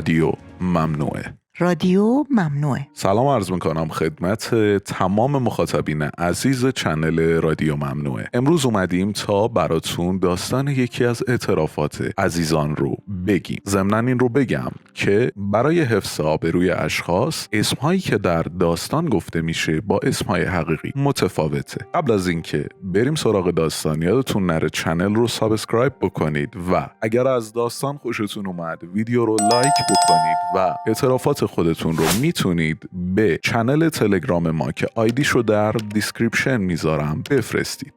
رادیو ممنوعه. رادیو ممنوعه. سلام عرض میکنم خدمت تمام مخاطبین عزیز چنل رادیو ممنوعه. امروز اومدیم تا براتون داستان یکی از اعترافات عزیزان رو بگیم. ضمناً این رو بگم که برای حفظ آبروی اشخاص اسمهایی که در داستان گفته میشه با اسمهای حقیقی متفاوته. قبل از اینکه بریم سراغ داستان یادتون نره چنل رو سابسکرایب بکنید و اگر از داستان خوشتون اومد ویدیو رو لایک بکنید و اعترافات خودتون رو میتونید به چنل تلگرام ما که آیدیشو در دیسکریپشن میذارم بفرستید.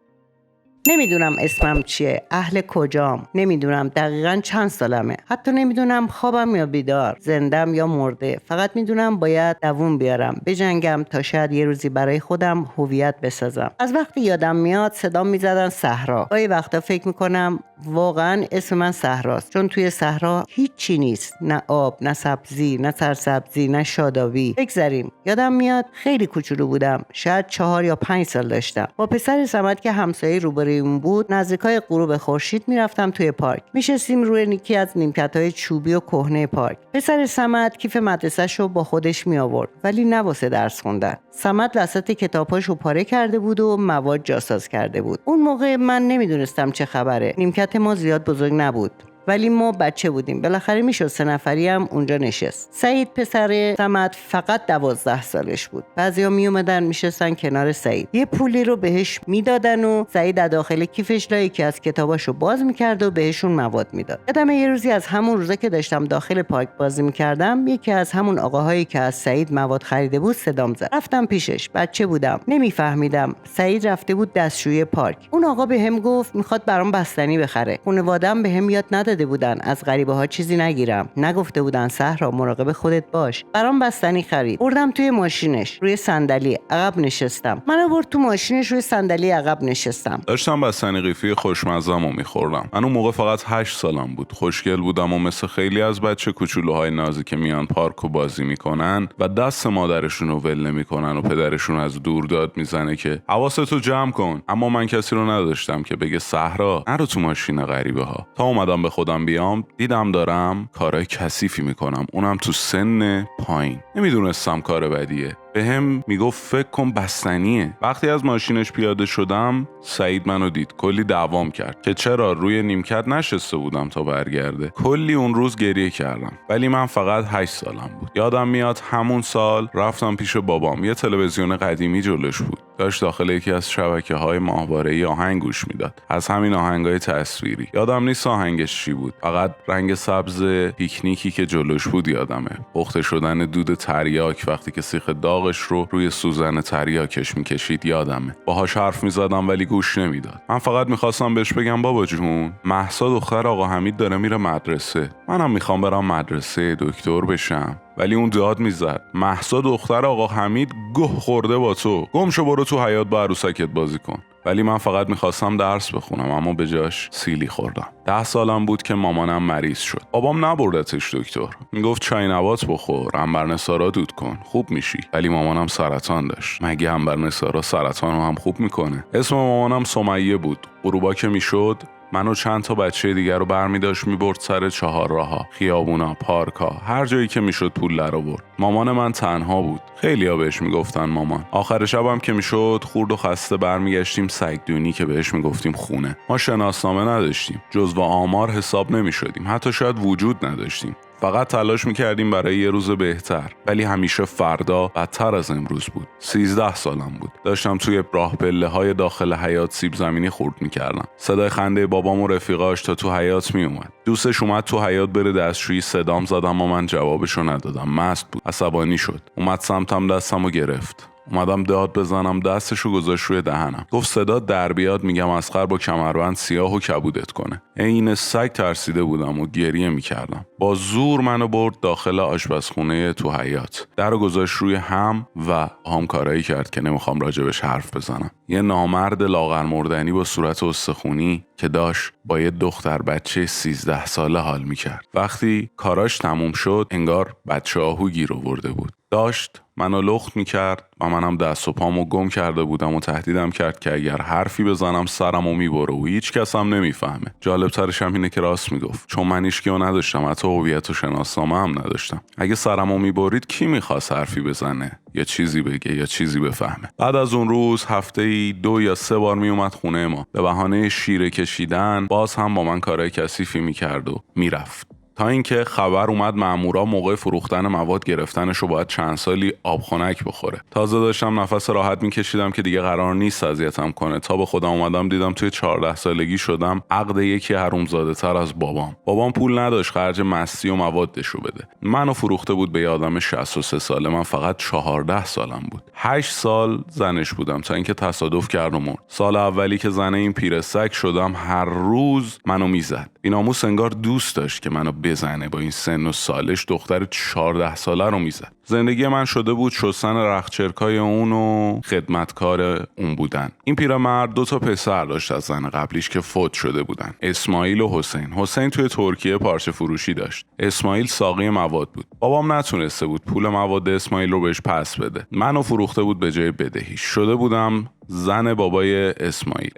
نمیدونم اسمم چیه، اهل کجام، نمیدونم دقیقاً چند سالمه، حتی نمیدونم خوابم یا بیدار، زندم یا مرده. فقط میدونم باید دووم بیارم، بجنگم تا شاید یه روزی برای خودم هویت بسازم. از وقتی یادم میاد صدام میزدن صحرا. گاهی وقتا فکر میکنم واقعاً اسم من صحراست، چون توی صحرا هیچی نیست، نه آب، نه سبزی، نه سرسبزی، نه شادابی. بگذریم. یادم میاد خیلی کوچولو بودم، شاید 4 یا 5 سال داشتم. با پسر صمد که همسایه روبروی اون بود، نزدیکای غروب خورشید میرفتم توی پارک. میشستیم روی یکی از نیمکت‌های چوبی و کهنه پارک. پسر صمد کیف مدرسه‌شو با خودش می آورد، ولی نه واسه درس خوندن. صمد وسط کتاباشو پاره کرده بود و مواد جاساز کرده بود. اون موقع من نمیدونستم چه خبره. نیمکت ما زیاد بزرگ نبود، ولی ما بچه بودیم. بالاخره میشد 3 نفری هم اونجا نشست. سعید پسر صمد فقط 12 سالش بود. بعضیا می اومدن میشستن کنار سعید، یه پولی رو بهش میدادن و سعید از داخل کیفش یکی از کتاباشو باز میکرد و بهشون مواد میداد. یادم یه روزی از همون روزا که داشتم داخل پارک بازی میکردم، یکی از همون آقاهایی که از سعید مواد خریده بود صدام زد. رفتم پیشش. بچه بودم، نمیفهمیدم. سعید رفته بود دستشویی پارک. اون آقا بهم گفت میخواد برام بستنی بخره. خانواده‌ام بهم یاد نداده بودن از غریبه ها چیزی نگیرم. نگفته بودن صحرا مراقب خودت باش. برام بستنی خرید. بردم توی ماشینش، روی صندلی عقب نشستم. منو برد تو ماشینش، روی صندلی عقب نشستم. داشتم بستنی قیفی خوشمزه‌مو میخوردم. من اون موقع فقط 8 سالم بود. خوشگل بودم و مثل خیلی از بچه کوچولوهای نازی که میان پارک و بازی میکنن و دست مادرشون رو ول نمیکنن و پدرشون از دور داد میزنه که حواستو جمع کن. اما من کسی رو نداشتم که بگه صحرا نرو تو ماشین غریبه ها. تا اومدم به خودم بیام دیدم دارم کارهای کثیفی میکنم، اونم تو سن پایین. نمیدونستم کار بدیه. بهم میگفت فکر کن بستنیه. وقتی از ماشینش پیاده شدم سعید منو دید. کلی دعوام کرد که چرا روی نیمکت نشسته بودم تا برگرده. کلی اون روز گریه کردم، ولی من فقط 8 سالم بود. یادم میاد همون سال رفتم پیش بابام. یه تلویزیون قدیمی جلوش بود، داشت داخل یکی از شبکه‌های ماهواره‌ای آهنگ گوش میداد. از همین آهنگای تصویری. یادم نیست آهنگش چی بود، فقط رنگ سبز پیکنیکی که جلوش بود یادمه. پخته شدن دود تریاک وقتی که سیخ داغش رو روی سوزن تریاکش میکشید یادمه. باهاش حرف میزدم ولی گوش نمیداد. من فقط میخواستم بهش بگم بابا جون، مهسا دختر آقا حمید داره میره مدرسه، منم میخوام برم مدرسه دکتر بشم. ولی اون داد میزد مهسا دختر آقا حمید گه خورده با تو، گم شو برو تو حیاط با عروسکت بازی کن. ولی من فقط میخواستم درس بخونم، اما به جاش سیلی خوردم. 10 سالم بود که مامانم مریض شد. بابام نبردتش دکتر، میگفت چای نبات بخور، عنبرنثارا دود کن، خوب میشی. ولی مامانم سرطان داشت. مگه عنبرنثارا سرطان رو هم خوب میکنه؟ اسم مامانم سمیه بود. غروبا که میشد منو چند تا بچه دیگر رو برمی داشت میبرد سر چهارراها، خیابونا، پارکا، هر جایی که میشد پول در آورد. مامان من تنها بود. خیلیا بهش میگفتن مامان. آخر شبم که میشد خورد و خسته برمیگشتیم سگدونی که بهش میگفتیم خونه. ما شناسنامه نداشتیم، جزو آمار حساب نمیشدیم، حتی شاید وجود نداشتیم. فقط تلاش میکردیم برای یه روز بهتر، ولی همیشه فردا بدتر از امروز بود. 13 سالم بود. داشتم توی راه پله های داخل حیاط سیب زمینی خورد میکردم. صدای خنده بابام و رفیقاش تا تو حیاط میومد. دوستش اومد تو حیاط بره دستشویی، صدام زدم اما من جوابشو ندادم. مست بود، عصبانی شد. اومد سمتم، دستمو گرفت. اومدم داد بزنم، دستشو گذاشت روی دهنم. گفت صدا در بیاد میگم اسقر با کمربند سیاه و کبودت کنه. عین سگ ترسیده بودم و گریه میکردم. با زور منو برد داخل آشپزخونه تو حیاط. درو گذاشت روی هم و کارایی کرد که نمیخوام راجبش حرف بزنم. یه نامرد لاغر مردنی با صورت استخونی که داشت با یه دختر بچه 13 ساله حال میکرد. وقتی کاراش تموم شد انگار بچه آهو گیر آورده بود. داشت منو لخت میکرد و منم دست و پامو گم کرده بودم و تهدیدم کرد که اگر حرفی بزنم سرمو میبره و هیچ کس هم نمیفهمه. جالب ترش هم اینه که راست میگفت، چون من هیچکیو نداشتم، حتی هویت و شناسنامه هم نداشتم. اگه سرمو میبرید کی میخواست حرفی بزنه یا چیزی بگه یا چیزی بفهمه؟ بعد از اون روز هفته‌ای 2 یا 3 بار میومد خونه ما، به بهانه شیره کشیدن باز هم با من کارهای کثیفی میکرد و میرفت، تا اینکه خبر اومد مامورا موقع فروختن مواد گرفتنشو باید چند سالی آبخنک بخوره. تازه داشتم نفس راحت میکشیدم که دیگه قرار نیست اذیتم کنه، تا به خودم اومدم دیدم توی 14 سالگی شدم عقد یکی حرومزاده تر از بابام پول نداشت خرج مستی و موادشو بده. منو فروخته بود به یه آدم 63 ساله، من فقط 14 سالم بود. 8 سال زنش بودم تا اینکه تصادف کرد و مرد. سال اولی که زن این پیرسک شدم هر روز منو میزد. بیناموس انگار دوست داشت که منو بزنه، با این سن و سالش دختر 14 ساله رو میزد. زندگی من شده بود شستن رختچرکای اون و خدمتکار اون بودن. این پیرمرد 2 تا پسر داشت از زن قبلیش که فوت شده بودن، اسماعیل و حسین. حسین توی ترکیه پارچه فروشی داشت، اسماعیل ساقی مواد بود. بابام نتونسته بود پول مواد اسماعیل رو بهش پس بده، منو فروخته بود به جای بدهیش. شده بودم زن بابای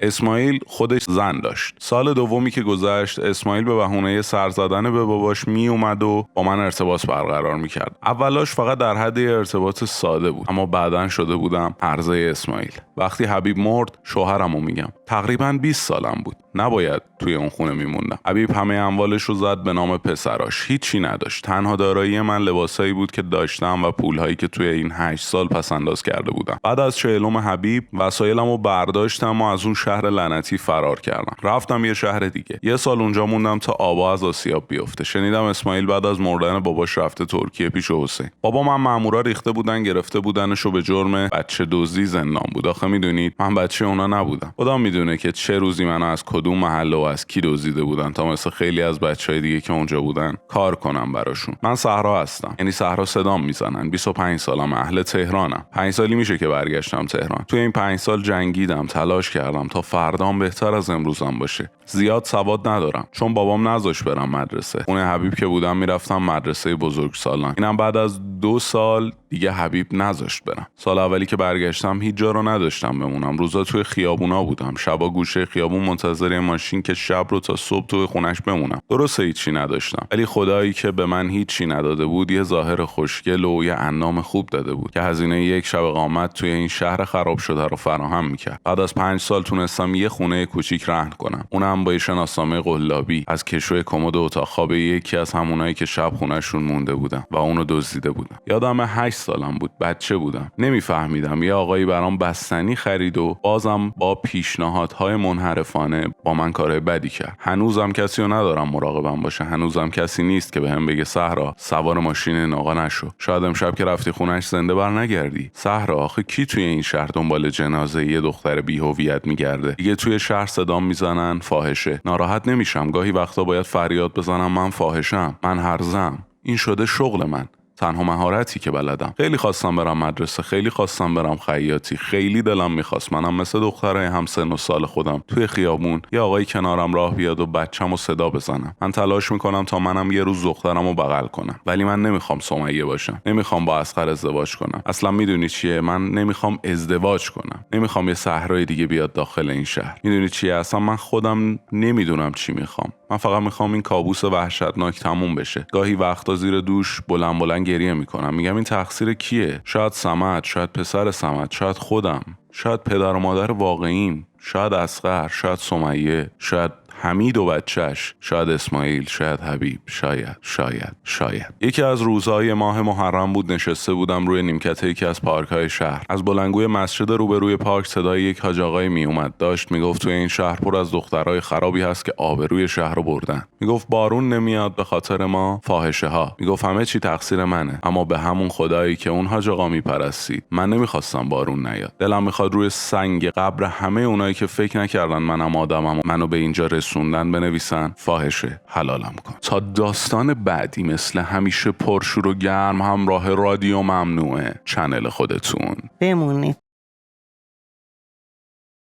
اسماعیل خودش زن داشت. سال دومی که گذشت اسماعیل به بهونه سر زدن به باباش می اومد و با من ارتباط برقرار میکرد. اولاش فقط در حد ارتباط ساده بود، اما بعدن شده بودم هرزه اسماعیل. وقتی حبیب مرد، شوهرمو میگم، تقریبا 20 سالم بود، نباید توی اون خونه میموندم. حبیب همه اموالش رو زد به نام پسراش، هیچی نداشت. تنها دارایی من لباسایی بود که داشتم و پولهایی که توی این 8 سال پس انداز کرده بودم. بعد از 40م حبیب وسایلمو برداشتم و از اون شهر لعنتی فرار کردم. رفتم یه شهر دیگه. 1 سال اونجا موندم تا آبا از آسیاب بیفته. شنیدم اسماعیل بعد از مردن باباش رفته ترکیه پیش حسین. بابا من مامورا ریخته بودن گرفته بودنشو به جرم بچه دزدی زندان بود. آخه میدونید من بچه اونا نبودم. خدا میدونه که چه روزی منو از کدوم محله و از کی دزدیده بودن تا مثل خیلی از بچهای دیگه که اونجا بودن کار کنم براشون. من صحرا هستم، یعنی صحرا صدام میزنن. 25 سالم، اهل تهرانم. 5 سالی میشه که برگشتم تهران. توی این 5 سال جنگیدم، تلاش کردم تا فردام بهتر از امروزم باشه. زیاد سواد ندارم چون بابام نذاشت برم مدرسه. خونه حبیب که بودم میرفتم مدرسه بزرگسالان. اینم بعد از 2 سال دیگه حبیب نذاشت برم. سال اولی که برگشتم هیچ جا رو نداشتم بمونم. روزا توی خیابونا بودم، شبا گوشه خیابون منتظر ماشین که شب رو تا صبح توی خونش بمونم. درسته هیچی نداشتم، ولی خدایی که به من هیچی نداده بود یه ظاهر خوشگل و یه انعام خوب داده بود که هزینه یک شب اقامت توی این شهر خراب شده رو فراهم میکرد. بعد از 5 سال تونستم یه خونه کوچیک رهن کنم، اونم با شناسنامه قلابی از کشوی کمد اتاق خواب یکی از همونایی که شب خونه‌شون مونده بودم و اونو دزدیده بودم. یادم 8 سالم بود، بچه بودم، نمیفهمیدم. یه آقایی برام بستنی خرید و بازم با پیشنهادهای منحرفانه با من کارهای بدی کرد. هنوزم کسی رو ندارم مراقبم باشه، هنوزم کسی نیست که بهم بگه صحرا سوار ماشین این آقا نشو. شاید امشب که رفتی خونش زنده بر نگردی. صحرا آخه کی توی این شهر دنبال جنازه یه دختر بی‌هویت میگرده؟ دیگه توی شهر صدام میزنن فاحشه. ناراحت نمیشم، گاهی وقتا باید فریاد بزنم من فاحشم، من هرزم. این شده شغل من، تنها مهارتی که بلدم. خیلی خواستم برم مدرسه، خیلی خواستم برم خیاطی، خیلی دلم میخواست منم مثل دخترای همسن و سال خودم توی خیابون یه آقایی کنارم راه بیاد و بچه‌مو صدا بزنم. من تلاش میکنم تا منم یه روز دخترمو بغل کنم، ولی من نمیخوام سمیه باشم، نمیخوام با اصغر ازدواج کنم. اصلا میدونی چیه؟ من نمیخوام ازدواج کنم، نمیخوام یه صحرای دیگه بیاد داخل این شهر. میدونی چیه؟ اصلا من خودم نمیدونم چی میخوام. من فقط میخوام این کابوس وحشتناک تموم بشه. گاهی وقتا زیر دوش بلند گریه میکنم، میگم این تقصیر کیه؟ شاید صمد، شاید پسر صمد، شاید خودم، شاید پدر و مادر واقعیم، شاید اصغر، شاید سمیه، شاید حمید و بچهش، شاید اسماعیل، شاید حبیب، شاید. یکی از روزهای ماه محرم بود. نشسته بودم روی نیمکت یکی از پارک‌های شهر. از بلندگوی مسجد روبروی پارک صدای یک حاج آقایی می اومد. داشت میگفت توی این شهر پر از دخترای خرابی هست که آبروی شهر رو بردن. میگفت بارون نمیاد به خاطر ما فاحشه ها. میگفت همه چی تقصیر منه، اما به همون خدایی که اون حاج آقا میپرستید من نمیخواستم بارون نیاد. دلم میخواد روی سنگ قبر همه اونایی که فکر نکردن منم آدمم و منو به اینجا رسوندن بنویسن فاحشه حلالم کن. تا داستان بعدی مثل همیشه پرشور و گرم همراه رادیو ممنوعه چنل خودتون بمونید.